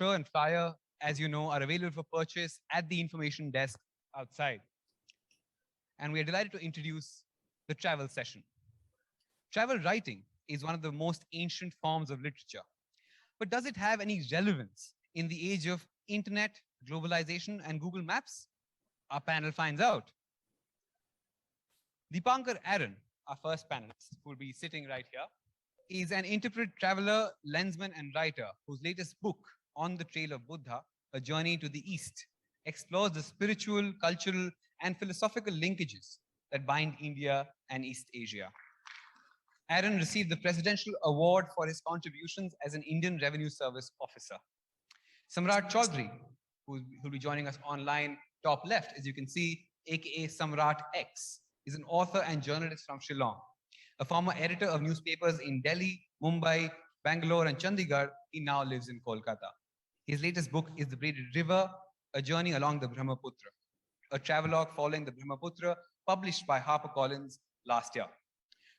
brochure and flyer, as you know, are available for purchase at the information desk outside. And we are delighted to introduce the travel session. Travel writing is one of the most ancient forms of literature. But does it have any relevance in the age of internet, globalization, and Google Maps? Our panel finds out. Deepankar Aron, our first panelist, who will be sitting right here, is an intrepid traveler, lensman, and writer whose latest book, On the Trail of Buddha, A Journey to the East, explores the spiritual, cultural, and philosophical linkages that bind India and East Asia. Aron received the Presidential Award for his contributions as an Indian Revenue Service officer. Samrat Choudhury, who will be joining us online, top left, as you can see, aka Samrat X, is an author and journalist from Shillong. A former editor of newspapers in Delhi, Mumbai, Bangalore, and Chandigarh, he now lives in Kolkata. His latest book is The Braided River, A Journey Along the Brahmaputra, a travelogue following the Brahmaputra, published by HarperCollins last year.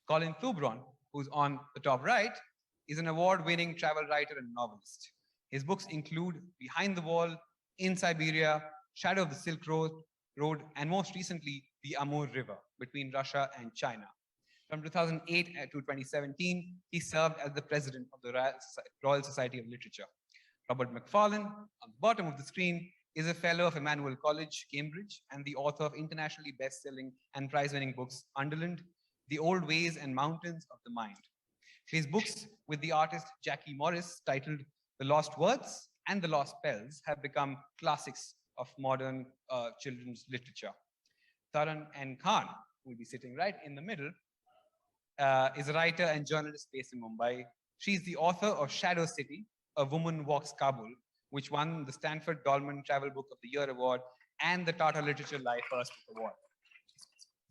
Colin Thubron, who's on the top right, is an award-winning travel writer and novelist. His books include Behind the Wall, In Siberia, Shadow of the Silk Road, and most recently, The Amur River, between Russia and China. From 2008 to 2017, he served as the president of the Royal Society of Literature. Robert Mcfarlane, on the bottom of the screen, is a fellow of Emmanuel College, Cambridge, and the author of internationally best-selling and prize-winning books Underland, The Old Ways and Mountains of the Mind. His books with the artist Jackie Morris, titled The Lost Words and The Lost Spells, have become classics of modern children's literature. Taran N, who will be sitting right in the middle, is a writer and journalist based in Mumbai. She's the author of Shadow City, A Woman Walks Kabul, which won the Stanford Dolman Travel Book of the Year Award and the Tata Literature Life First Book Award.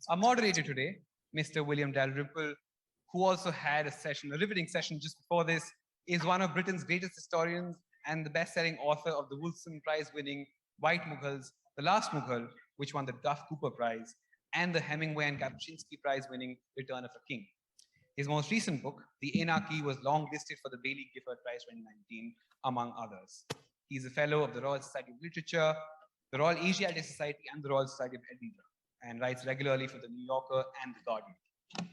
Our moderator today, Mr. William Dalrymple, who also had a riveting session just before this, is one of Britain's greatest historians and the best-selling author of the Wilson Prize-winning White Mughals, The Last Mughal, which won the Duff Cooper Prize, and the Hemingway and Kapuscinski Prize-winning Return of a King. His most recent book, The Anarchy, was longlisted for the Baillie Gifford Prize 2019, among others. He's a fellow of the Royal Society of Literature, the Royal Asiatic Society, and the Royal Society of Edinburgh, and writes regularly for the New Yorker and the Guardian.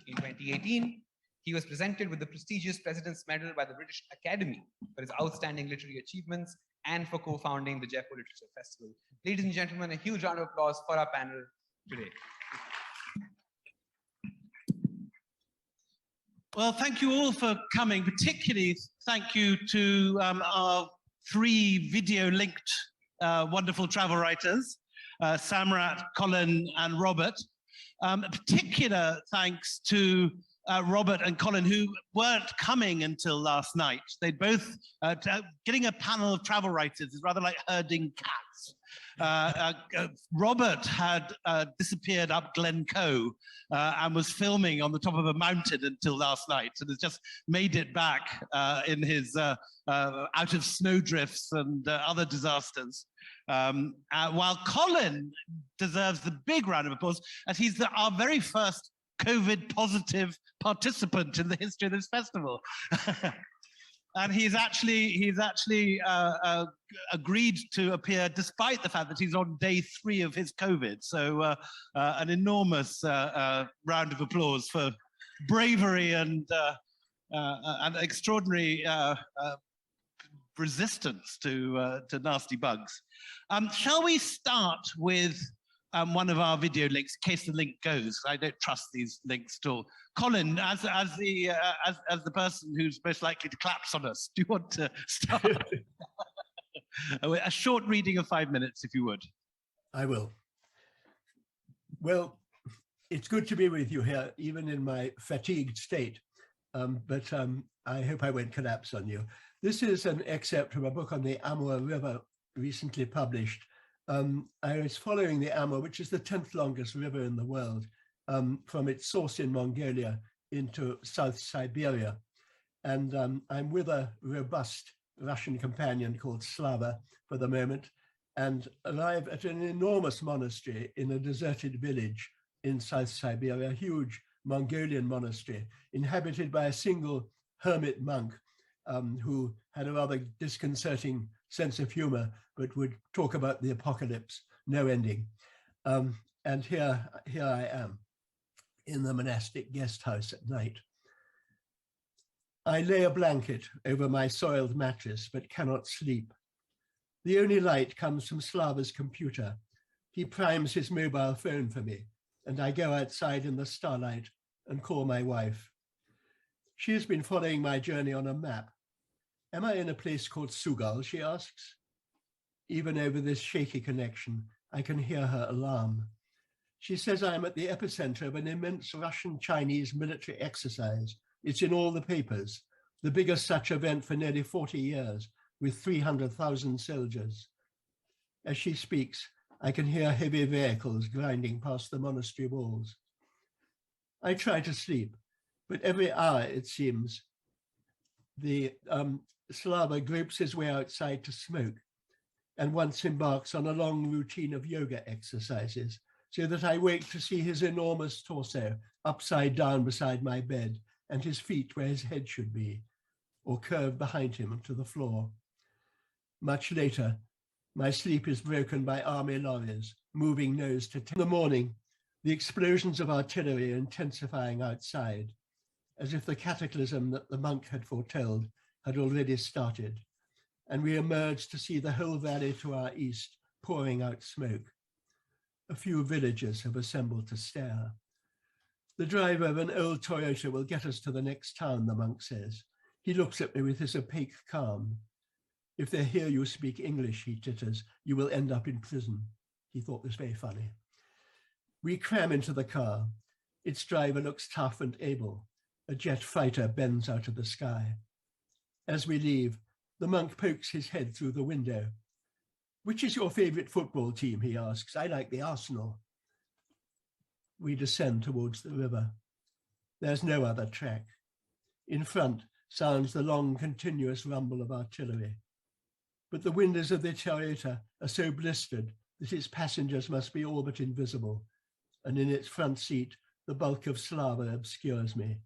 In 2018, he was presented with the prestigious President's Medal by the British Academy for his outstanding literary achievements and for co-founding the Jaipur Literature Festival. Ladies and gentlemen, a huge round of applause for our panel today. Well, thank you all for coming. Particularly thank you to our three video-linked wonderful travel writers, Samrat, Colin, and Robert. A particular thanks to Robert and Colin, who weren't coming until last night. They both, getting a panel of travel writers is rather like herding cats. Robert had disappeared up Glencoe and was filming on the top of a mountain until last night, and has just made it back in his out of snowdrifts and other disasters. While Colin deserves the big round of applause, as he's our very first COVID positive participant in the history of this festival. And he's actually agreed to appear despite the fact that he's on day 3 of his COVID. So an enormous round of applause for bravery and extraordinary resistance to nasty bugs. Shall we start with one of our video links, in case the link goes? I don't trust these links at all. Colin, as the person who's most likely to collapse on us, do you want to start? A short reading of 5 minutes, if you would. I will. Well, it's good to be with you here, even in my fatigued state. But I hope I won't collapse on you. This is an excerpt from a book on the Amur River, recently published. I was following the Amur, which is the 10th longest river in the world, from its source in Mongolia into South Siberia. And I'm with a robust Russian companion called Slava for the moment, and arrive at an enormous monastery in a deserted village in South Siberia, a huge Mongolian monastery inhabited by a single hermit monk who had a rather disconcerting sense of humor, but would talk about the apocalypse, no ending. And here I am in the monastic guest house at night. I lay a blanket over my soiled mattress, but cannot sleep. The only light comes from Slava's computer. He primes his mobile phone for me, and I go outside in the starlight and call my wife. She has been following my journey on a map. Am I in a place called Sugal, she asks. Even over this shaky connection, I can hear her alarm. She says I am at the epicenter of an immense Russian-Chinese military exercise. It's in all the papers, the biggest such event for nearly 40 years, with 300,000 soldiers. As she speaks, I can hear heavy vehicles grinding past the monastery walls. I try to sleep, but every hour, it seems, the Slava gropes his way outside to smoke and once embarks on a long routine of yoga exercises, so that I wake to see his enormous torso upside down beside my bed and his feet where his head should be, or curved behind him to the floor. Much later, my sleep is broken by army lorries moving nose to tail. In the morning, the explosions of artillery are intensifying outside, as if the cataclysm that the monk had foretold had already started, and we emerge to see the whole valley to our east pouring out smoke. A few villagers have assembled to stare. The driver of an old Toyota will get us to the next town, the monk says. He looks at me with his opaque calm. If they hear you speak English, he titters, you will end up in prison. He thought this very funny. We cram into the car. Its driver looks tough and able. A jet fighter bends out of the sky. As we leave, the monk pokes his head through the window. Which is your favorite football team, he asks. I like the Arsenal. We descend towards the river. There's no other track. In front sounds the long, continuous rumble of artillery. But the windows of the Toyota are so blistered that its passengers must be all but invisible, and in its front seat, the bulk of Slava obscures me.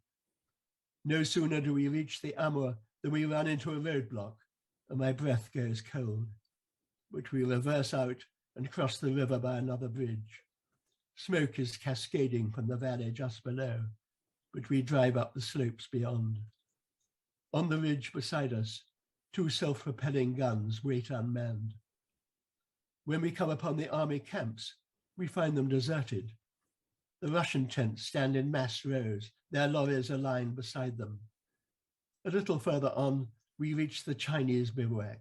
No sooner do we reach the Amur than we run into a roadblock, and my breath goes cold. But we reverse out and cross the river by another bridge. Smoke is cascading from the valley just below, but we drive up the slopes beyond. On the ridge beside us, two self-propelling guns wait unmanned. When we come upon the army camps, we find them deserted. The Russian tents stand in mass rows, their lorries are lined beside them. A little further on, we reach the Chinese bivouac.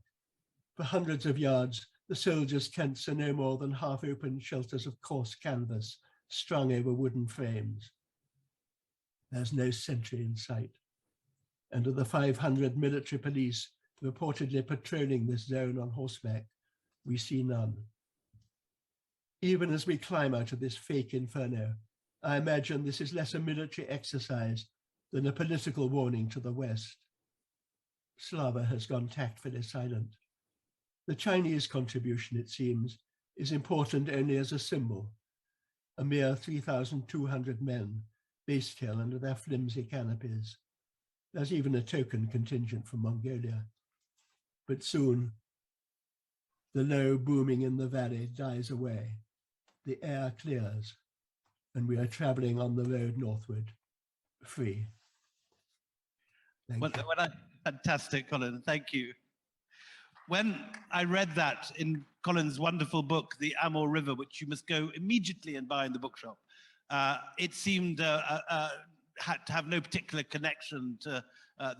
For hundreds of yards, the soldiers' tents are no more than half-open shelters of coarse canvas strung over wooden frames. There's no sentry in sight. And of the 500 military police reportedly patrolling this zone on horseback, we see none. Even as we climb out of this fake inferno, I imagine this is less a military exercise than a political warning to the West. Slava has gone tactfully silent. The Chinese contribution, it seems, is important only as a symbol. A mere 3,200 men based here under their flimsy canopies. There's even a token contingent from Mongolia. But soon, the low booming in the valley dies away. The air clears, and we are traveling on the road northward, free. Thank you. Fantastic, Colin. Thank you. When I read that in Colin's wonderful book, The Amur River, which you must go immediately and buy in the bookshop, it seemed had to have no particular connection to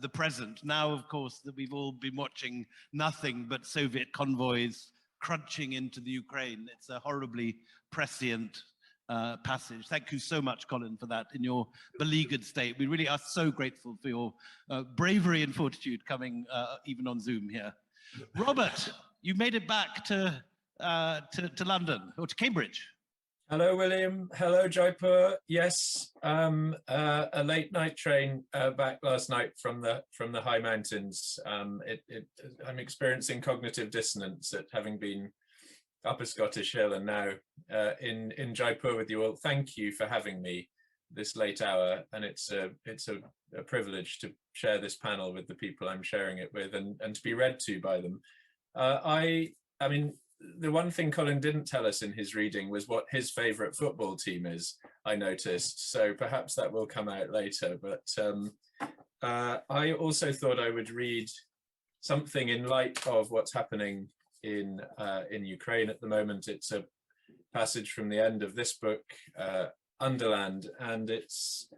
the present. Now, of course, that we've all been watching nothing but Soviet convoys crunching into the Ukraine. It's a horribly prescient passage. Thank you so much, Colin, for that in your beleaguered state. We really are so grateful for your bravery and fortitude coming even on Zoom here. Robert, you made it back to London, or to Cambridge. Hello, William. Hello, Jaipur. Yes, a late night train back last night from the high mountains. I'm experiencing cognitive dissonance at having been up a Scottish hill and now in Jaipur with you all. Thank you for having me this late hour, and it's a privilege to share this panel with the people I'm sharing it with and to be read to by them. I mean, the one thing Colin didn't tell us in his reading was what his favorite football team is, I noticed. So perhaps that will come out later. But I also thought I would read something in light of what's happening in Ukraine at the moment. It's a passage from the end of this book, Underland, and it's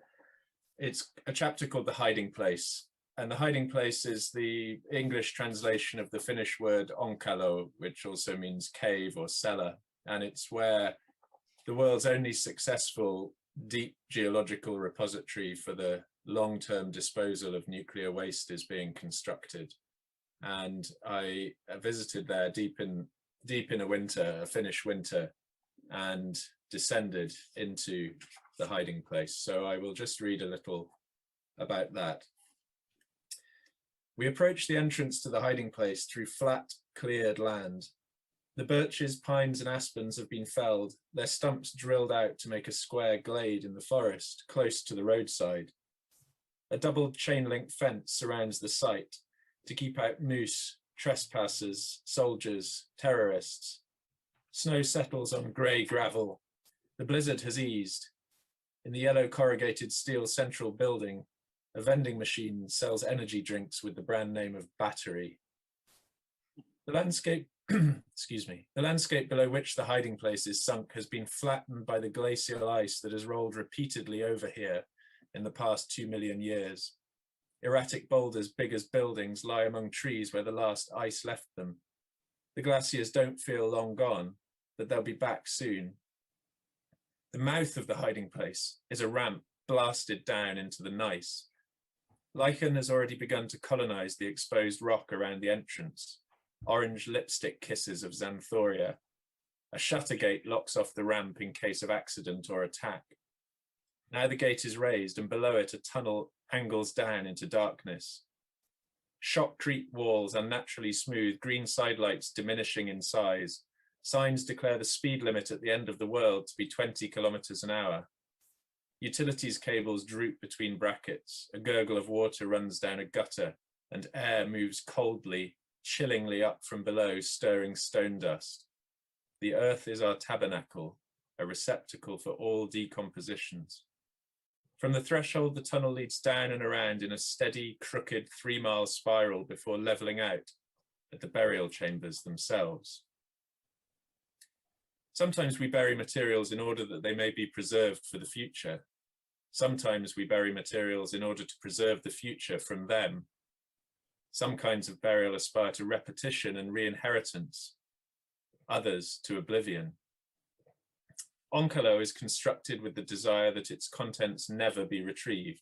a chapter called The Hiding Place. And the hiding place is the English translation of the Finnish word onkalo, which also means cave or cellar. And it's where the world's only successful deep geological repository for the long-term disposal of nuclear waste is being constructed. And I visited there deep in a winter, a Finnish winter, and descended into the hiding place. So I will just read a little about that. We approached the entrance to the hiding place through flat, cleared land. The birches, pines, and aspens have been felled, their stumps drilled out to make a square glade in the forest, close to the roadside. A double chain-link fence surrounds the site to keep out moose, trespassers, soldiers, terrorists. Snow settles on grey gravel. The blizzard has eased. In the yellow corrugated steel central building, a vending machine sells energy drinks with the brand name of Battery. The landscape, excuse me, the landscape below which the hiding place is sunk has been flattened by the glacial ice that has rolled repeatedly over here in the past 2 million years. Erratic boulders big as buildings lie among trees where the last ice left them. The glaciers don't feel long gone, but they'll be back soon. The mouth of the hiding place is a ramp blasted down into the gneiss. Lichen has already begun to colonize the exposed rock around the entrance. Orange lipstick kisses of xanthoria. A shutter gate locks off the ramp in case of accident or attack. Now the gate is raised and below it a tunnel angles down into darkness. Shotcrete walls unnaturally smooth, green sidelights diminishing in size. Signs declare the speed limit at the end of the world to be 20 kilometers an hour. Utilities cables droop between brackets. A gurgle of water runs down a gutter and air moves coldly, chillingly up from below, stirring stone dust. The earth is our tabernacle, a receptacle for all decompositions. From the threshold, the tunnel leads down and around in a steady, crooked 3-mile spiral before leveling out at the burial chambers themselves. Sometimes we bury materials in order that they may be preserved for the future. Sometimes we bury materials in order to preserve the future from them. Some kinds of burial aspire to repetition and re-inheritance, others to oblivion. Onkalo is constructed with the desire that its contents never be retrieved.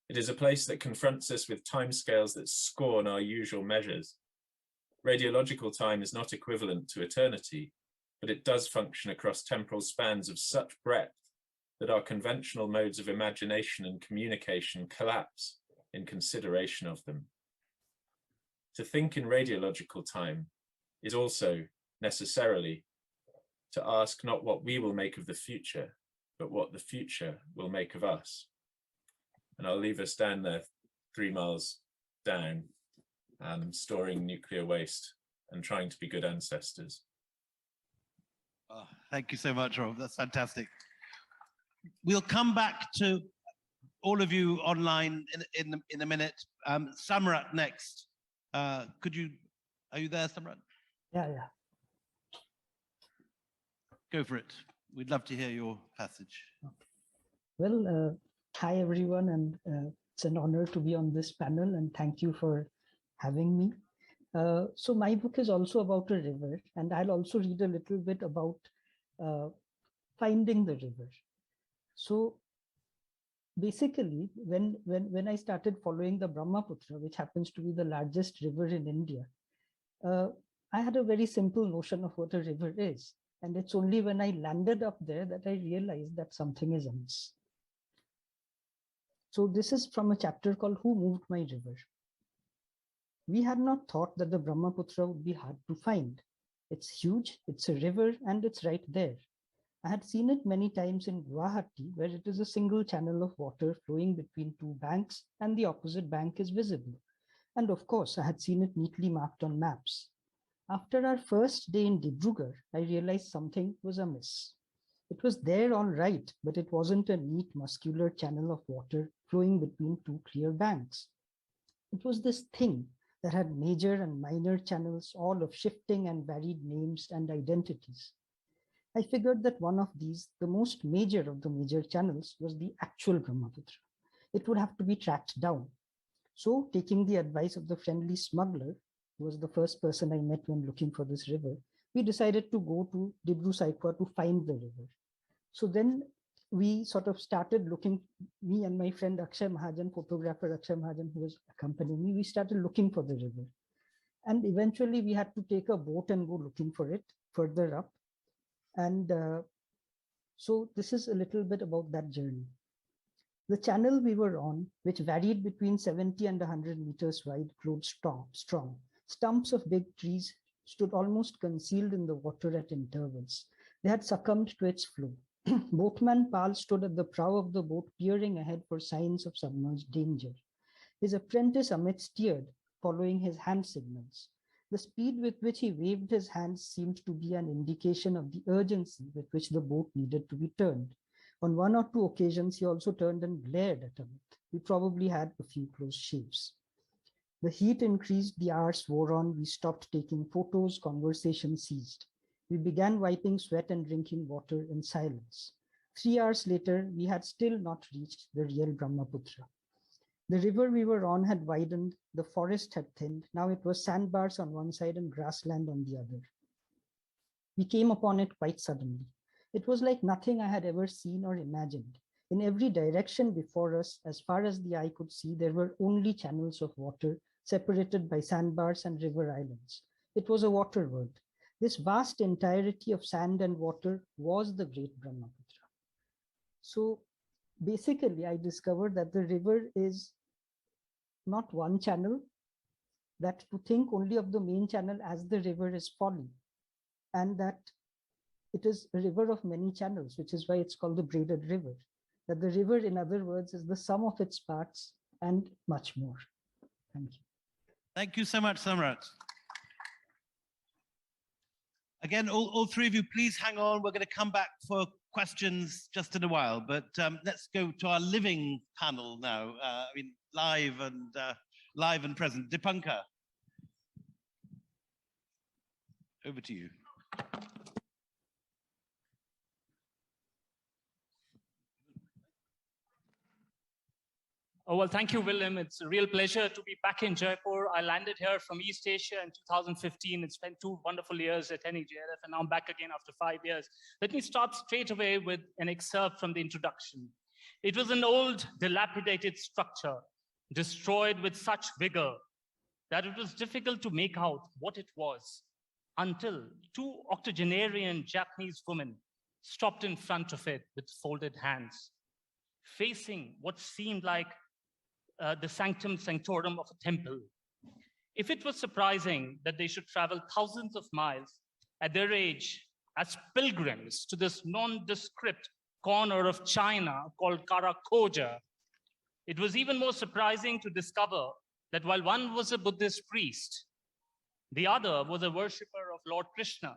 It is a place that confronts us with timescales that scorn our usual measures. Radiological time is not equivalent to eternity, but it does function across temporal spans of such breadth that our conventional modes of imagination and communication collapse in consideration of them. To think in radiological time is also necessarily to ask not what we will make of the future, but what the future will make of us. And I'll leave us down there 3 miles down, storing nuclear waste and trying to be good ancestors. Oh, thank you so much, Rob. That's fantastic. We'll come back to all of you online in a minute. Samrat next. Are you there, Samrat? Yeah. Go for it. We'd love to hear your passage. Well, hi everyone, and it's an honor to be on this panel, and thank you for having me. So my book is also about a river, and I'll also read a little bit about finding the river. So basically, when I started following the Brahmaputra, which happens to be the largest river in India, I had a very simple notion of what a river is. And it's only when I landed up there that I realized that something is amiss. So this is from a chapter called Who Moved My River? We had not thought that the Brahmaputra would be hard to find. It's huge, it's a river, and it's right there. I had seen it many times in Guwahati, where it is a single channel of water flowing between 2 banks, and the opposite bank is visible. And of course, I had seen it neatly marked on maps. After our first day in Dibrugarh, I realized something was amiss. It was there all right, but it wasn't a neat muscular channel of water flowing between two clear banks. It was this thing that had major and minor channels, all of shifting and varied names and identities. I figured that one of these, the most major of the major channels, was the actual Brahmaputra. It would have to be tracked down. So, taking the advice of the friendly smuggler, who was the first person I met when looking for this river, we decided to go to Dibru Saikwa to find the river. So then we sort of started looking, me and my friend Akshay Mahajan, photographer Akshay Mahajan, who was accompanying me, we started looking for the river. And eventually we had to take a boat and go looking for it further up. And so this is a little bit about that journey. The channel we were on, which varied between 70 and 100 meters wide, glowed strong. Stumps of big trees stood almost concealed in the water at intervals. They had succumbed to its flow. Boatman Pal stood at the prow of the boat, peering ahead for signs of submerged danger. His apprentice Amit steered, following his hand signals. The speed with which he waved his hands seemed to be an indication of the urgency with which the boat needed to be turned. On one or two occasions, he also turned and glared at Amit. We probably had a few close shaves. The heat increased, the hours wore on, we stopped taking photos, conversation ceased. We began wiping sweat and drinking water in silence. 3 hours later, we had still not reached the real Brahmaputra. The river we were on had widened, the forest had thinned, now it was sandbars on one side and grassland on the other. We came upon it quite suddenly. It was like nothing I had ever seen or imagined. In every direction before us, as far as the eye could see, there were only channels of water separated by sandbars and river islands. It was a water world. This vast entirety of sand and water was the great Brahmaputra. So basically, I discovered that the river is not one channel, that to think only of the main channel as the river is folly, and that it is a river of many channels, which is why it's called the Braided River. That the river, in other words, is the sum of its parts and much more. Thank you. Thank you so much, Samrat. Again, all three of you, please hang on. We're going to come back for questions just in a while, but let's go to our living panel now. Live and present. Deepankar, over to you. Oh, well, thank you, William. It's a real pleasure to be back in Jaipur. I landed here from East Asia in 2015 and spent 2 wonderful years attending JLF, and now I'm back again after 5 years. Let me start straight away with an excerpt from the introduction. It was an old, dilapidated structure, destroyed with such vigor that it was difficult to make out what it was until 2 octogenarian Japanese women stopped in front of it with folded hands, facing what seemed like the sanctum sanctorum of a temple. If it was surprising that they should travel thousands of miles at their age as pilgrims to this nondescript corner of China called Karakoja, it was even more surprising to discover that while one was a Buddhist priest, the other was a worshipper of Lord Krishna,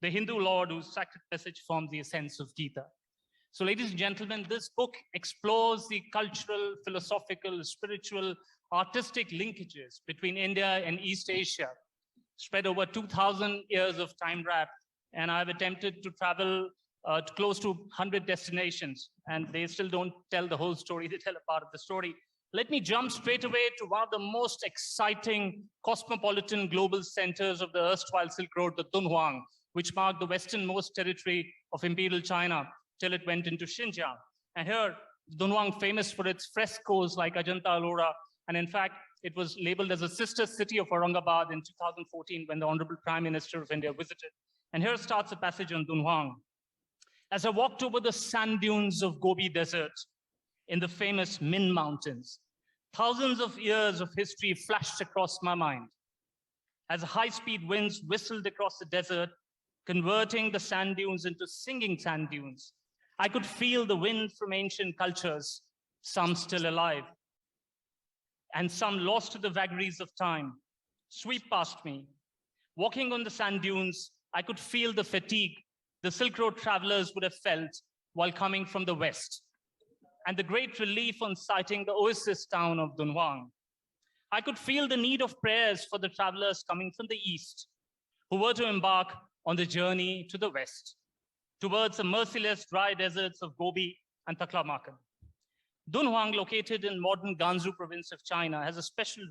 the Hindu Lord whose sacred message forms the essence of Gita. So, ladies and gentlemen, this book explores the cultural, philosophical, spiritual, artistic linkages between India and East Asia, spread over 2,000 years of time wrap. And I've attempted to travel to close to 100 destinations, and they still don't tell the whole story, they tell a part of the story. Let me jump straight away to one of the most exciting cosmopolitan global centers of the erstwhile Silk Road, the Dunhuang, which marked the westernmost territory of Imperial China till it went into Xinjiang. And here, Dunhuang, famous for its frescoes like Ajanta Ellora, and in fact, it was labeled as a sister city of Aurangabad in 2014 when the Honorable Prime Minister of India visited. And here starts a passage on Dunhuang. As I walked over the sand dunes of Gobi Desert in the famous Min Mountains, thousands of years of history flashed across my mind. As high-speed winds whistled across the desert, converting the sand dunes into singing sand dunes, I could feel the wind from ancient cultures, some still alive, and some lost to the vagaries of time, sweep past me. Walking on the sand dunes, I could feel the fatigue the Silk Road travelers would have felt while coming from the west, and the great relief on sighting the oasis town of Dunhuang. I could feel the need of prayers for the travelers coming from the east, who were to embark on the journey to the west, towards the merciless dry deserts of Gobi and Taklamakan. Dunhuang, located in modern Gansu province of China, has a special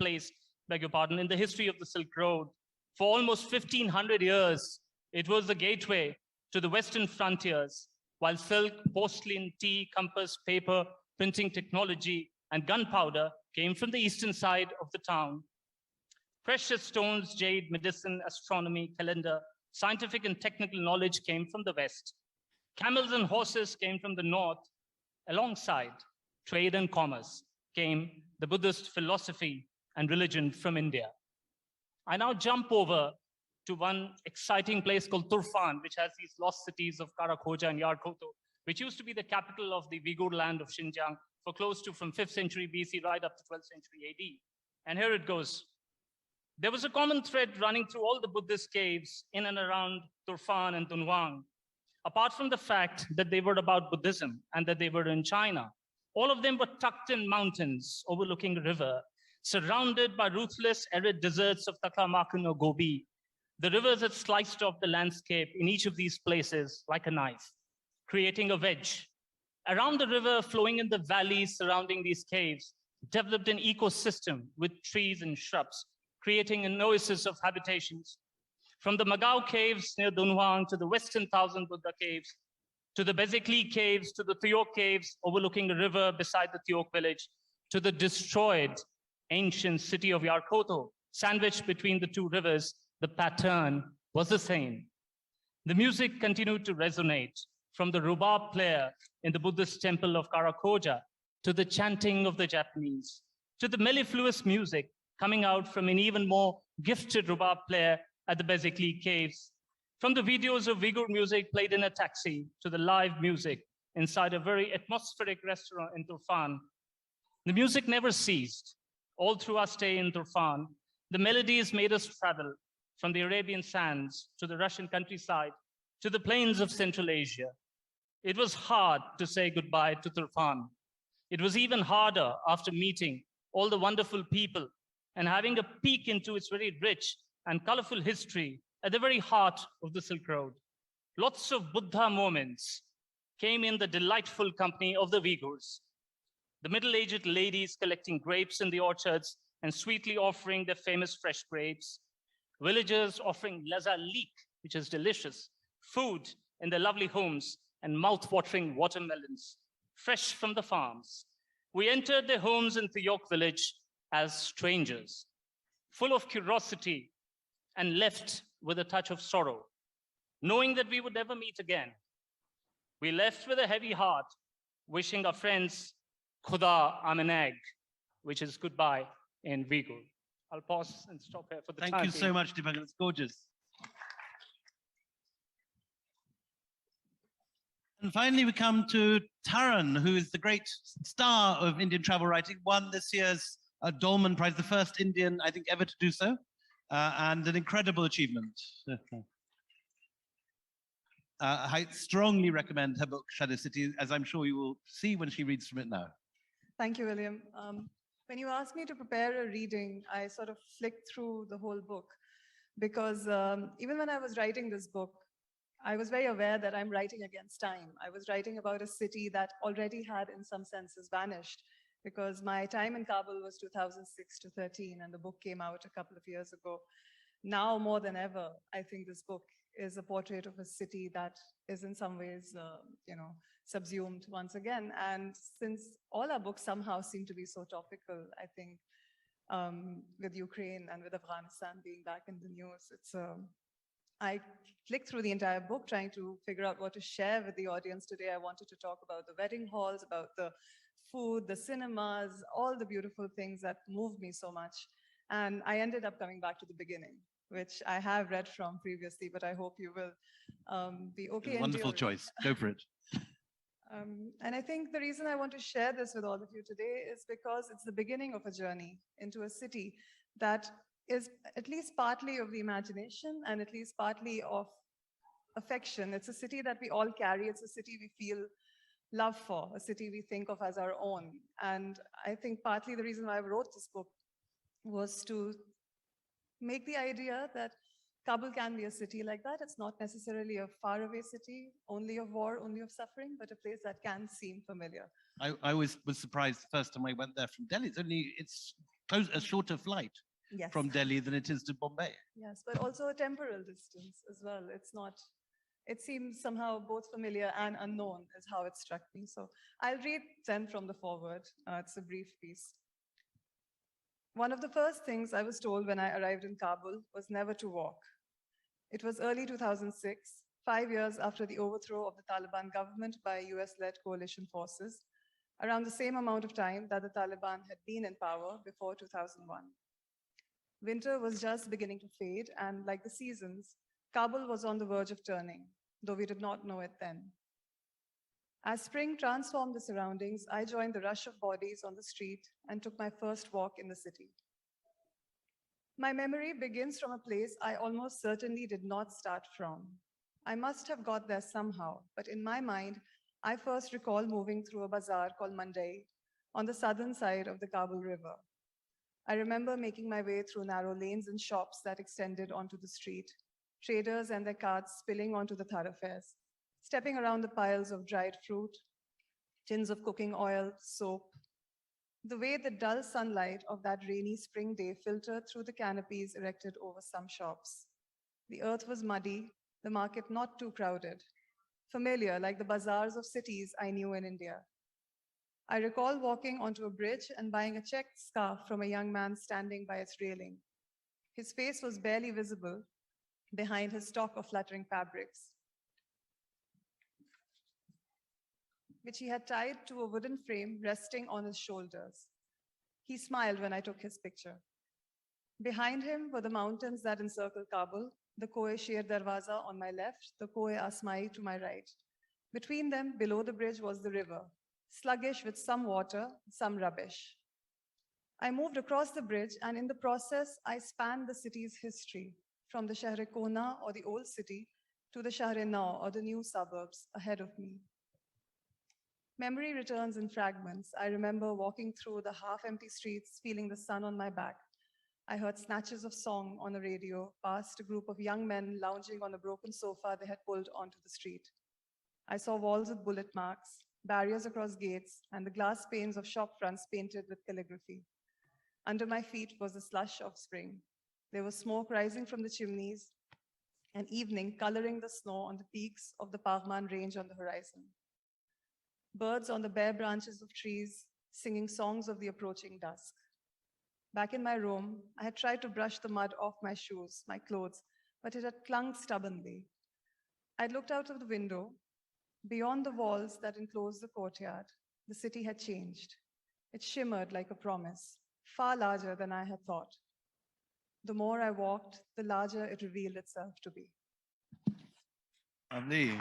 place, beg your pardon, in the history of the Silk Road. For almost 1500 years, it was the gateway to the Western frontiers, while silk, porcelain, tea, compass, paper, printing technology, and gunpowder came from the eastern side of the town. Precious stones, jade, medicine, astronomy, calendar, scientific and technical knowledge came from the west. Camels and horses came from the north. Alongside trade and commerce came the Buddhist philosophy and religion from India. I now jump over to one exciting place called Turfan, which has these lost cities of Karakhoja and Yarkoto, which used to be the capital of the Uyghur land of Xinjiang for close to from 5th century BC right up to 12th century AD. And here it goes. There was a common thread running through all the Buddhist caves in and around Turfan and Dunhuang. Apart from the fact that they were about Buddhism and that they were in China, all of them were tucked in mountains overlooking a river, surrounded by ruthless arid deserts of Taklamakan or Gobi. The rivers had sliced off the landscape in each of these places like a knife, creating a wedge. Around the river, flowing in the valleys surrounding these caves, developed an ecosystem with trees and shrubs, creating an oasis of habitations. From the Magao caves near Dunhuang to the Western Thousand Buddha caves, to the Bezekli caves, to the Thiok caves overlooking the river beside the Thiok village, to the destroyed ancient city of Yarkoto, sandwiched between the two rivers, the pattern was the same. The music continued to resonate from the rhubarb player in the Buddhist temple of Karakhoja to the chanting of the Japanese, to the mellifluous music coming out from an even more gifted rhubarb player at the Bezekli caves, from the videos of Uyghur music played in a taxi to the live music inside a very atmospheric restaurant in Turfan. The music never ceased. All through our stay in Turfan, the melodies made us travel from the Arabian sands to the Russian countryside to the plains of Central Asia. It was hard to say goodbye to Turfan. It was even harder after meeting all the wonderful people and having a peek into its very rich and colorful history at the very heart of the Silk Road. Lots of Buddha moments came in the delightful company of the Uyghurs. The middle-aged ladies collecting grapes in the orchards and sweetly offering their famous fresh grapes. Villagers offering laza leek, which is delicious, food in their lovely homes, and mouth-watering watermelons, fresh from the farms. We entered their homes in Thiok village as strangers, full of curiosity, and left with a touch of sorrow, knowing that we would never meet again. We left with a heavy heart, wishing our friends Khuda Amenag, which is goodbye in Uyghur. I'll pause and stop here for the time. Thank you so much, Deepankar. It's gorgeous. And finally, we come to Taran, who is the great star of Indian travel writing, won this year's Dolman Prize, the first Indian, I think, ever to do so, and an incredible achievement. I strongly recommend her book, Shadow City, as I'm sure you will see when she reads from it now. Thank you, William. When you asked me to prepare a reading, I sort of flicked through the whole book because even when I was writing this book, I was very aware that I'm writing against time. I was writing about a city that already had, in some senses, vanished because my time in Kabul was 2006 to 13, and the book came out a couple of years ago. Now, more than ever, I think this book is a portrait of a city that is in some ways, subsumed once again. And since all our books somehow seem to be so topical, I think with Ukraine and with Afghanistan being back in the news, I flicked through the entire book trying to figure out what to share with the audience today. I wanted to talk about the wedding halls, about the food, the cinemas, all the beautiful things that moved me so much. And I ended up coming back to the beginning, which I have read from previously, but I hope you will be okay. Wonderful choice. Go for it. And I think the reason I want to share this with all of you today is because it's the beginning of a journey into a city that is at least partly of the imagination and at least partly of affection. It's a city that we all carry. It's a city we feel love for, a city we think of as our own. And I think partly the reason why I wrote this book was to make the idea that Kabul can be a city like that. It's not necessarily a faraway city, only of war, only of suffering, but a place that can seem familiar. I was surprised the first time I went there from Delhi. It's close, a shorter flight Yes. from Delhi than it is to Bombay. Yes, but also a temporal distance as well. It's not, it seems somehow both familiar and unknown is how it struck me. So I'll read then from the foreword. It's a brief piece. One of the first things I was told when I arrived in Kabul was never to walk. It was early 2006, 5 years after the overthrow of the Taliban government by US-led coalition forces, around the same amount of time that the Taliban had been in power before 2001. Winter was just beginning to fade, and like the seasons, Kabul was on the verge of turning, though we did not know it then. As spring transformed the surroundings, I joined the rush of bodies on the street and took my first walk in the city. My memory begins from a place I almost certainly did not start from. I must have got there somehow, but in my mind, I first recall moving through a bazaar called Mandai on the southern side of the Kabul River. I remember making my way through narrow lanes and shops that extended onto the street, traders and their carts spilling onto the thoroughfares, stepping around the piles of dried fruit, tins of cooking oil, soap. The way the dull sunlight of that rainy spring day filtered through the canopies erected over some shops. The earth was muddy, the market not too crowded, familiar like the bazaars of cities I knew in India. I recall walking onto a bridge and buying a checked scarf from a young man standing by its railing. His face was barely visible behind his stock of fluttering fabrics, which he had tied to a wooden frame resting on his shoulders. He smiled when I took his picture. Behind him were the mountains that encircle Kabul, the Koh-e Sher Darwaza on my left, the Koh-e Asmai to my right. Between them, below the bridge, was the river, sluggish with some water, some rubbish. I moved across the bridge, and in the process, I spanned the city's history, from the Shahr-e-Kona, or the old city, to the Shahr-e-Nau, or the new suburbs, ahead of me. Memory returns in fragments. I remember walking through the half-empty streets, feeling the sun on my back. I heard snatches of song on a radio, past a group of young men lounging on a broken sofa they had pulled onto the street. I saw walls with bullet marks, barriers across gates, and the glass panes of shop fronts painted with calligraphy. Under my feet was the slush of spring. There was smoke rising from the chimneys, and evening coloring the snow on the peaks of the Paghman range on the horizon. Birds on the bare branches of trees, singing songs of the approaching dusk. Back in my room, I had tried to brush the mud off my shoes, my clothes, but it had clung stubbornly. I looked out of the window. Beyond the walls that enclosed the courtyard, the city had changed. It shimmered like a promise, far larger than I had thought. The more I walked, the larger it revealed itself to be. Lovely.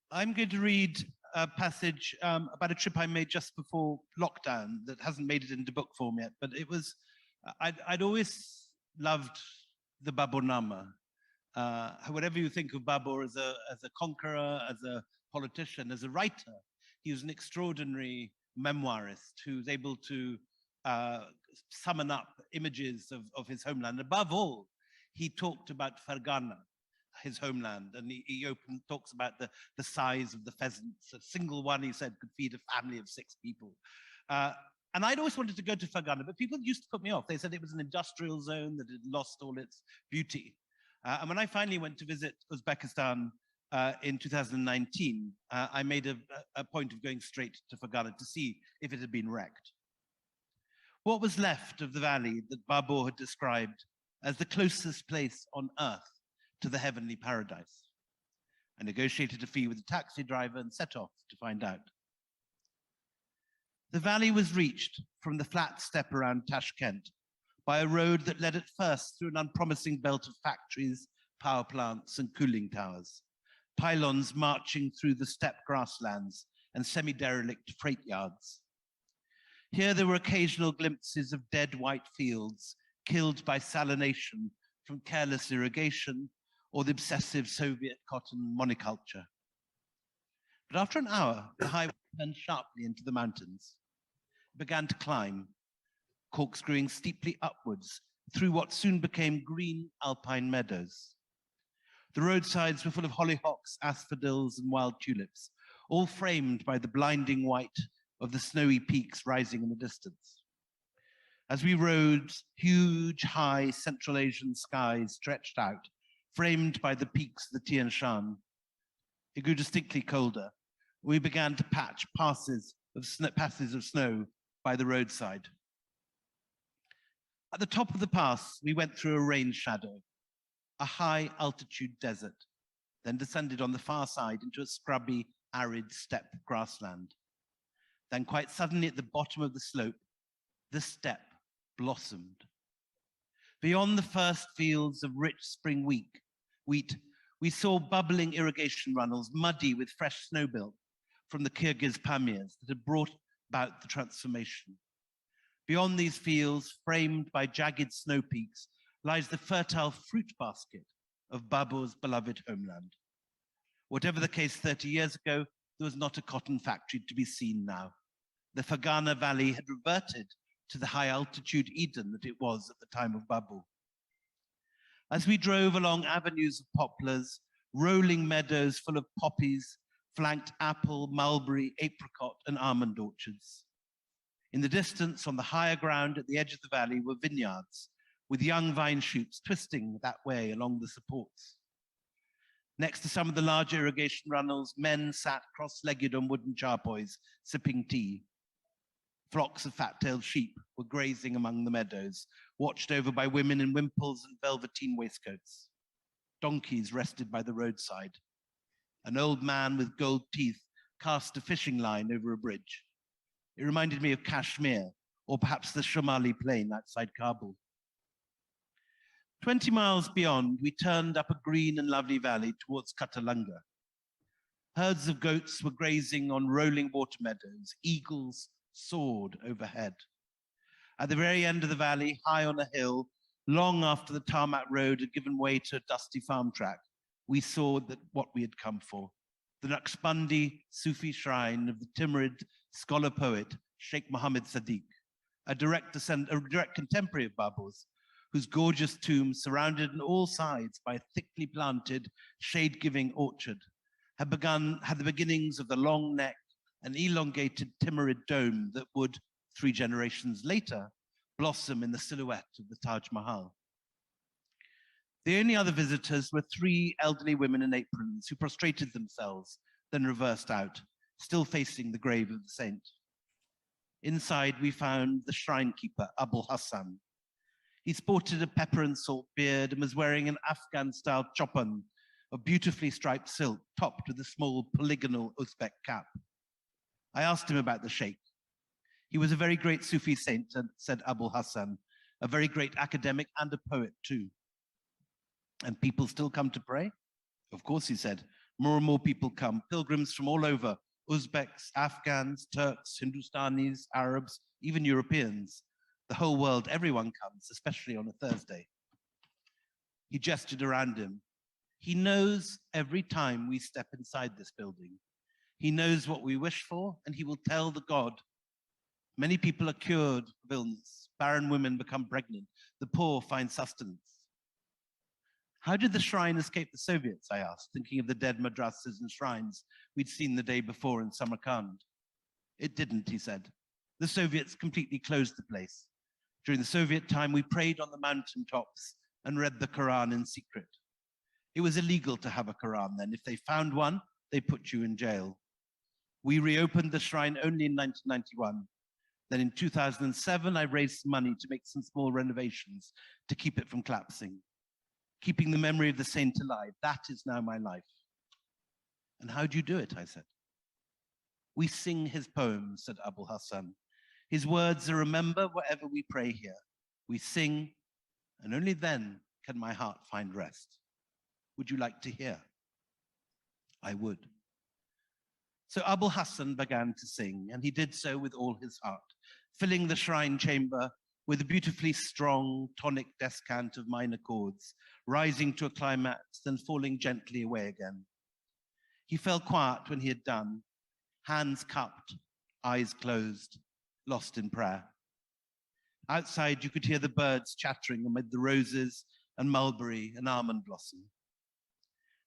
I'm going to read a passage about a trip I made just before lockdown that hasn't made it into book form yet, but it was, I'd always loved the Baburnama. Whatever you think of Babur as a conqueror, as a politician, as a writer, he was an extraordinary memoirist who's able to summon up images of his homeland. Above all, he talked about Fergana, his homeland, and he talks about the size of the pheasants. A single one, he said, could feed a family of 6 people. And I'd always wanted to go to Fergana, but people used to put me off. They said it was an industrial zone, that had lost all its beauty. And when I finally went to visit Uzbekistan in 2019, I made a point of going straight to Fergana to see if it had been wrecked. What was left of the valley that Babur had described as the closest place on earth to the heavenly paradise? I negotiated a fee with the taxi driver and set off to find out. The valley was reached from the flat steppe around Tashkent by a road that led at first through an unpromising belt of factories, power plants, and cooling towers, pylons marching through the steppe grasslands and semi-derelict freight yards. Here there were occasional glimpses of dead white fields killed by salination from careless irrigation or the obsessive Soviet cotton monoculture. But after an hour, the highway turned sharply into the mountains. It began to climb, corkscrewing steeply upwards through what soon became green alpine meadows. The roadsides were full of hollyhocks, asphodels, and wild tulips, all framed by the blinding white of the snowy peaks rising in the distance. As we rode, huge, high Central Asian skies stretched out, framed by the peaks of the Tian Shan. It grew distinctly colder. We began to patch passes of snow by the roadside. At the top of the pass, we went through a rain shadow, a high altitude desert, then descended on the far side into a scrubby, arid steppe grassland. Then quite suddenly at the bottom of the slope, the steppe blossomed. Beyond the first fields of rich spring wheat, we saw bubbling irrigation runnels, muddy with fresh snowmelt from the Kyrgyz Pamirs that had brought about the transformation. Beyond these fields, framed by jagged snow peaks, lies the fertile fruit basket of Babur's beloved homeland. Whatever the case 30 years ago, there was not a cotton factory to be seen now. The Fergana Valley had reverted to the high altitude Eden that it was at the time of Babur. As we drove along avenues of poplars, rolling meadows full of poppies, flanked apple, mulberry, apricot, and almond orchards. In the distance, on the higher ground at the edge of the valley, were vineyards with young vine shoots twisting that way along the supports. Next to some of the larger irrigation runnels, men sat cross-legged on wooden charpoys, sipping tea. Flocks of fat-tailed sheep were grazing among the meadows, watched over by women in wimples and velveteen waistcoats. Donkeys rested by the roadside. An old man with gold teeth cast a fishing line over a bridge. It reminded me of Kashmir, or perhaps the Shumali plain outside Kabul. 20 miles beyond, we turned up a green and lovely valley towards Katalanga. Herds of goats were grazing on rolling water meadows. Eagles soared overhead. At the very end of the valley, high on a hill, long after the tarmac road had given way to a dusty farm track, we saw that what we had come for, the Naqshbandi Sufi shrine of the Timurid scholar-poet Sheikh Muhammad Sadiq, a direct contemporary of Babur's, whose gorgeous tomb, surrounded on all sides by a thickly planted, shade-giving orchard, had the beginnings of the long neck and elongated Timurid dome that would, 3 generations later, blossom in the silhouette of the Taj Mahal. The only other visitors were 3 elderly women in aprons who prostrated themselves, then reversed out, still facing the grave of the saint. Inside, we found the shrine keeper, Abul Hassan. He sported a pepper and salt beard and was wearing an Afghan-style chopan of beautifully striped silk, topped with a small polygonal Uzbek cap. I asked him about the sheikh. He was a very great Sufi saint, said Abul Hassan, a very great academic and a poet too. And people still come to pray? Of course, he said. More and more people come, pilgrims from all over, Uzbeks, Afghans, Turks, Hindustanis, Arabs, even Europeans. The whole world, everyone comes, especially on a Thursday. He gestured around him. He knows every time we step inside this building. He knows what we wish for, and he will tell the God. Many people are cured of illness. Barren women become pregnant. The poor find sustenance. How did the shrine escape the Soviets, I asked, thinking of the dead madrasas and shrines we'd seen the day before in Samarkand. It didn't, he said. The Soviets completely closed the place. During the Soviet time, we prayed on the mountaintops and read the Quran in secret. It was illegal to have a Quran then. If they found one, they put you in jail. We reopened the shrine only in 1991. Then in 2007, I raised money to make some small renovations to keep it from collapsing. Keeping the memory of the saint alive, that is now my life. And how do you do it, I said. We sing his poems, said Abul Hassan. His words are remember wherever we pray here. We sing, and only then can my heart find rest. Would you like to hear? I would. So Abul Hassan began to sing, and he did so with all his heart, filling the shrine chamber with a beautifully strong tonic descant of minor chords, rising to a climax, then falling gently away again. He fell quiet when he had done, hands cupped, eyes closed, lost in prayer. Outside, you could hear the birds chattering amid the roses and mulberry and almond blossom.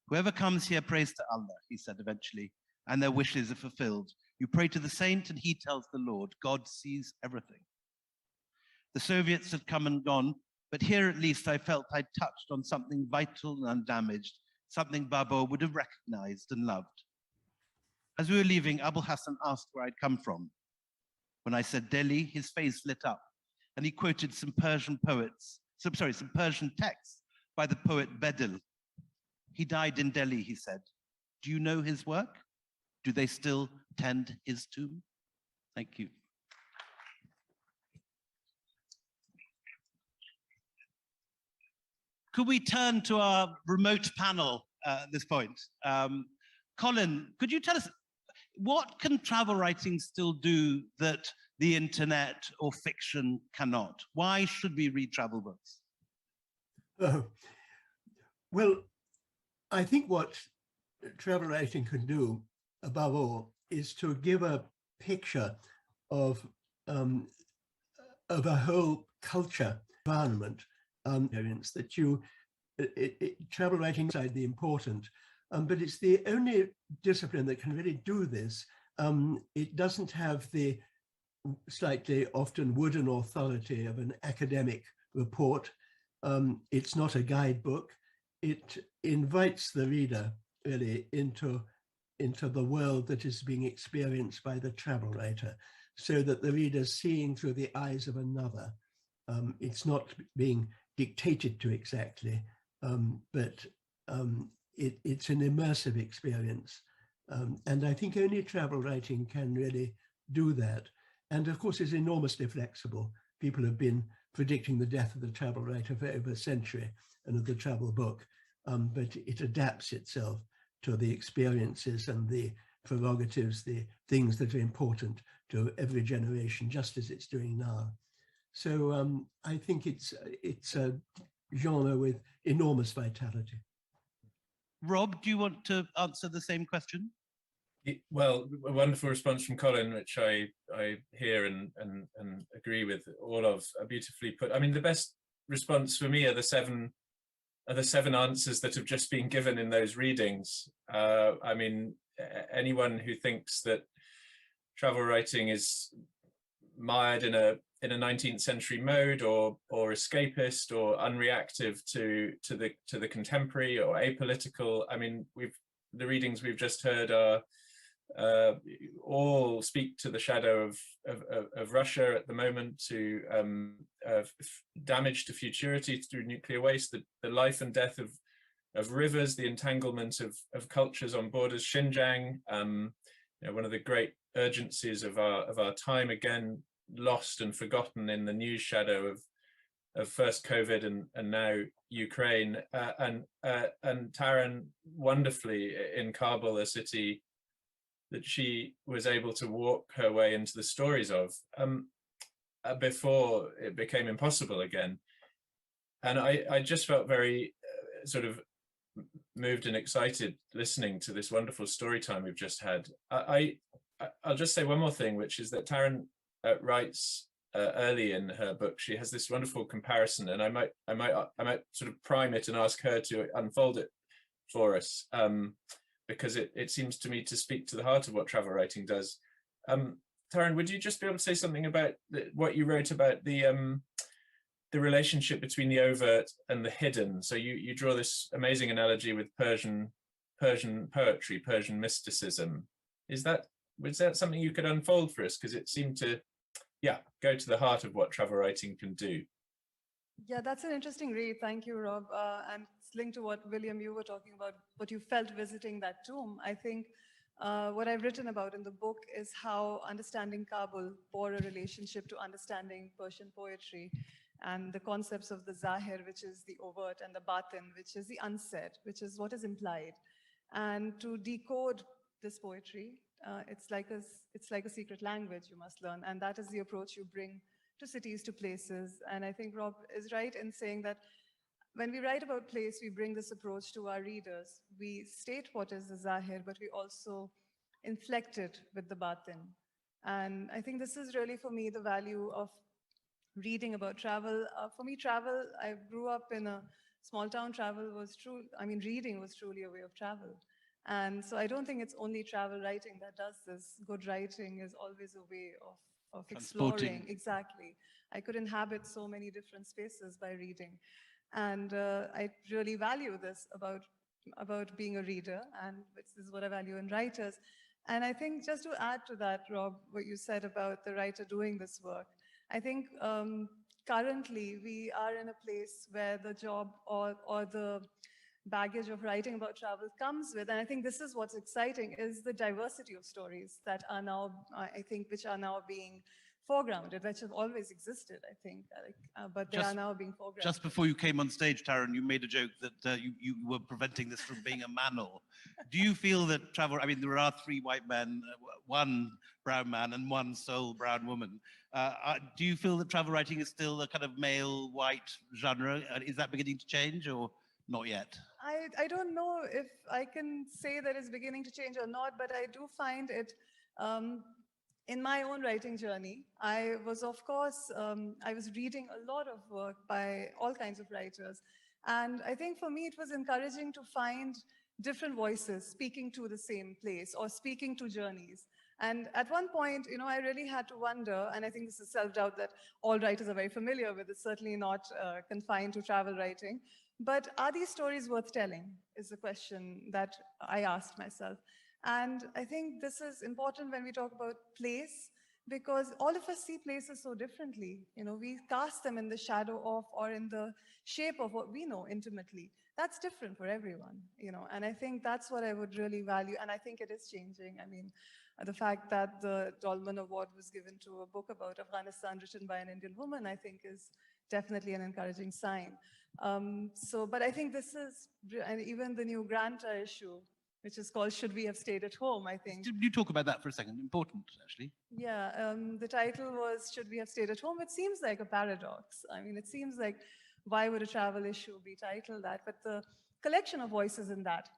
Whoever comes here prays to Allah, he said eventually, and their wishes are fulfilled. You pray to the saint and he tells the Lord, God sees everything. The Soviets had come and gone, but here at least I felt I'd touched on something vital and undamaged, something Babur would have recognized and loved. As we were leaving, Abul Hassan asked where I'd come from. When I said Delhi, his face lit up, and he quoted some Persian texts by the poet Bedil. He died in Delhi, he said. Do you know his work? Do they still tend his tomb? Thank you. Could we turn to our remote panel at this point? Colin, could you tell us, what can travel writing still do that the internet or fiction cannot? Why should we read travel books? Well, I think what travel writing can do, above all, is to give a picture of a whole culture, environment, that travel writing side the important, but it's the only discipline that can really do this. It doesn't have the slightly often wooden authority of an academic report. It's not a guidebook. It invites the reader really into the world that is being experienced by the travel writer, so that the reader's seeing through the eyes of another. It's not being dictated to exactly, but it's an immersive experience. And I think only travel writing can really do that. And of course, it's enormously flexible. People have been predicting the death of the travel writer for over a century and of the travel book, but it adapts itself to the experiences and the prerogatives, the things that are important to every generation, just as it's doing now. So I think it's a genre with enormous vitality. Rob, do you want to answer the same question? Well, a wonderful response from Colin, which I hear and agree with all of, beautifully put. I mean, the best response for me are the seven answers that have just been given in those readings. I mean, anyone who thinks that travel writing is mired in a 19th century mode or escapist or unreactive to the contemporary or apolitical, I mean, the readings we've just heard are all speak to the shadow of Russia at the moment, to damage to futurity through nuclear waste, the life and death of rivers, the entanglement of cultures on borders, Xinjiang, one of the great urgencies of our time, again lost and forgotten in the news shadow of first COVID and now Ukraine, and Taran wonderfully in Kabul, a city that she was able to walk her way into the stories of before it became impossible again. And I just felt very sort of moved and excited listening to this wonderful story time we've just had. I'll just say one more thing, which is that Taran writes early in her book, she has this wonderful comparison, and I might sort of prime it and ask her to unfold it for us, because it seems to me to speak to the heart of what travel writing does. Taran, would you just be able to say something about what you wrote about the relationship between the overt and the hidden? So you draw this amazing analogy with Persian poetry, Persian mysticism. Was that something you could unfold for us? Because it seemed to, go to the heart of what travel writing can do. Yeah, that's an interesting read. Thank you, Rob. And it's linked to what, William, you were talking about, what you felt visiting that tomb. I think what I've written about in the book is how understanding Kabul bore a relationship to understanding Persian poetry and the concepts of the zahir, which is the overt, and the batin, which is the unsaid, which is what is implied. And to decode this poetry it's like a secret language you must learn, and that is the approach you bring to cities, to places. And I think Rob is right in saying that when we write about place, we bring this approach to our readers. We state what is the Zahir, but we also inflect it with the Batin. And I think this is really, for me, the value of reading about travel. For me, travel, I grew up in a small town. Travel was true. I mean, reading was truly a way of travel. And so I don't think it's only travel writing that does this. Good writing is always a way of exploring. Exactly. I could inhabit so many different spaces by reading. And I really value this about being a reader, and this is what I value in writers. And I think just to add to that, Rob, what you said about the writer doing this work, I think currently we are in a place where the job or the baggage of writing about travel comes with, and I think this is what's exciting, is the diversity of stories that are now, I think, which are now being foregrounded, which have always existed, I think, but they are now being foregrounded. Just before you came on stage, Taran, you made a joke that you were preventing this from being a mantle. Do you feel that travel, I mean, there are 3 white men, 1 brown man and 1 sole brown woman. Do you feel that travel writing is still a kind of male white genre? Is that beginning to change or not yet? I don't know if I can say that it's beginning to change or not, but I do find it, in my own writing journey, I was, of course, I was reading a lot of work by all kinds of writers. And I think for me, it was encouraging to find different voices speaking to the same place or speaking to journeys. And at one point, you know, I really had to wonder, and I think this is self-doubt that all writers are very familiar with. It's certainly not confined to travel writing. But are these stories worth telling, is the question that I asked myself. And I think this is important when we talk about place, because all of us see places so differently. You know, we cast them in the shadow of or in the shape of what we know intimately. That's different for everyone, you know, and I think that's what I would really value. And I think it is changing. I mean, the fact that the Dolman Award was given to a book about Afghanistan written by an Indian woman, I think is definitely an encouraging sign. But I think this is, and even the new Granta issue, which is called Should We Have Stayed at Home, I think. Did you talk about that for a second? Important, actually. Yeah, the title was Should We Have Stayed at Home? It seems like a paradox. I mean, it seems like, why would a travel issue be titled that? But the collection of voices in that,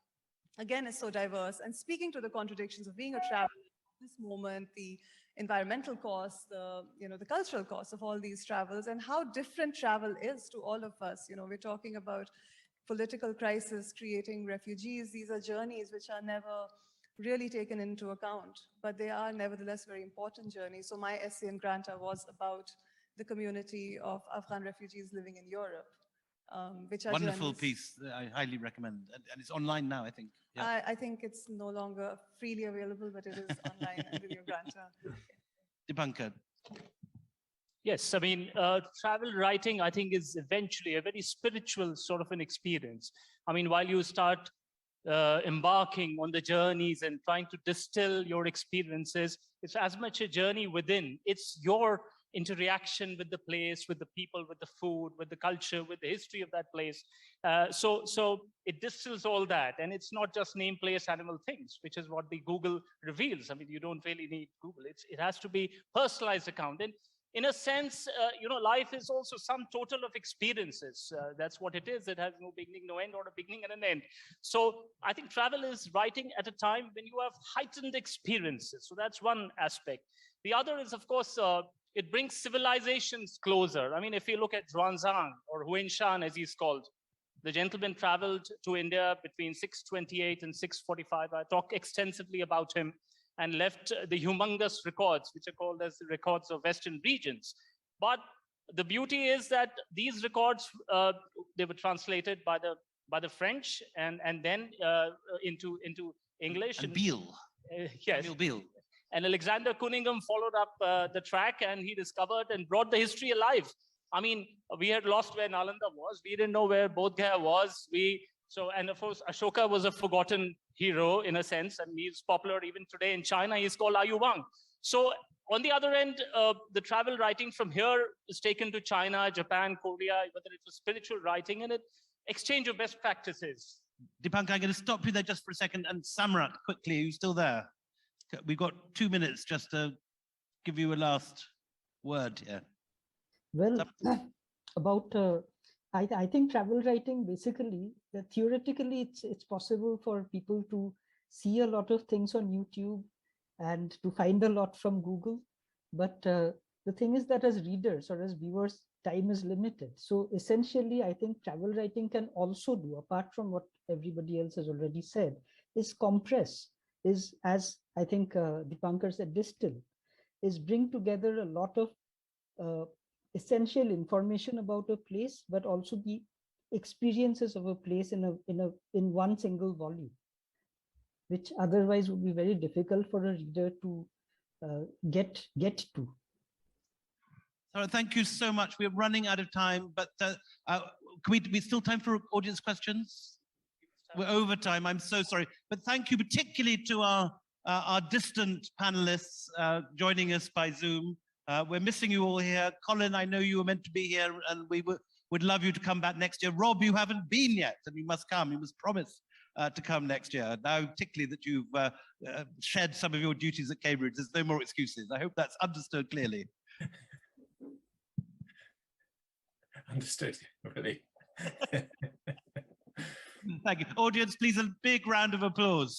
again, is so diverse. And speaking to the contradictions of being a traveler at this moment, the environmental costs, the cultural costs of all these travels, and how different travel is to all of us. You know, we're talking about political crisis creating refugees. These are journeys which are never really taken into account, but they are nevertheless very important journeys. So my essay in Granta was about the community of Afghan refugees living in Europe, which are wonderful journeys. piece. I highly recommend, and it's online now, I think. Yeah. I think it's no longer freely available, but it is online in the new Granta. Deepankar. Yes, I mean, travel writing, I think, is eventually a very spiritual sort of an experience. I mean, while you start embarking on the journeys and trying to distill your experiences, it's as much a journey within. It's your interaction with the place, with the people, with the food, with the culture, with the history of that place. So it distills all that. And it's not just name, place, animal, things, which is what the Google reveals. I mean, you don't really need Google. It has to be personalized account. And in a sense, life is also some total of experiences. That's what it is. It has no beginning, no end, or a beginning and an end. So I think travel is writing at a time when you have heightened experiences. So that's one aspect. The other is, of course, it brings civilizations closer. I mean, if you look at Zhuangzhang, or Huan Shan, as he's called, the gentleman traveled to India between 628 and 645. I talk extensively about him, and left the humongous records, which are called as the records of Western regions. But the beauty is that these records, they were translated by the French and then into English. And Beale. Yes. Samuel Beale. And Alexander Cunningham followed up the track, and he discovered and brought the history alive. I mean, we had lost where Nalanda was. We didn't know where Bodh Gaya was. And of course, Ashoka was a forgotten hero in a sense, and he's popular even today in China. He's called Ayubang. So on the other end, the travel writing from here is taken to China, Japan, Korea, whether it was spiritual writing, and it exchange of best practices. Deepankar, I'm going to stop you there just for a second. And Samrat, quickly, are you still there? We've got 2 minutes just to give you a last word here. Well, about I think travel writing basically, theoretically, it's possible for people to see a lot of things on YouTube and to find a lot from Google. But the thing is that as readers or as viewers, time is limited. So essentially, I think travel writing can also do, apart from what everybody else has already said, is compress, is, as I think Deepankar said, distill, is bring together a lot of essential information about a place, but also the experiences of a place in one single volume, which otherwise would be very difficult for a reader to get to. So thank you so much. We're running out of time, but we still time for audience questions? We're over time. I'm so sorry, but thank you particularly to our distant panelists joining us by Zoom. We're missing you all here. Colin, I know you were meant to be here, and we would love you to come back next year. Rob, you haven't been yet, and you must come. You must promise to come next year. Now, particularly that you've shed some of your duties at Cambridge, there's no more excuses. I hope that's understood clearly. Understood, really. Thank you. Audience, please, a big round of applause.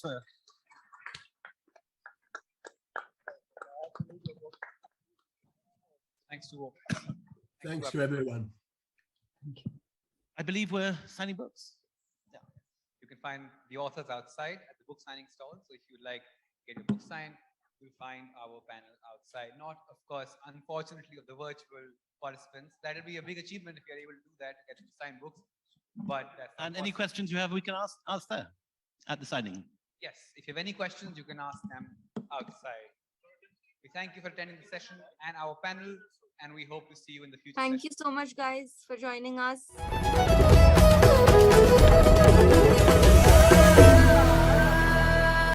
Thanks to all. Thanks to everyone. I believe we're signing books. Yeah. You can find the authors outside at the book signing stall. So if you'd like to get your book signed, you'll find our panel outside. Not, of course, unfortunately, of the virtual participants. That'll be a big achievement if you're able to do that, to get to sign books. But that's And any questions you have, we can ask there at the signing. Yes, if you have any questions, you can ask them outside. We thank you for attending the session and our panel, and we hope to see you in the future. Thank you so much, guys, for joining us.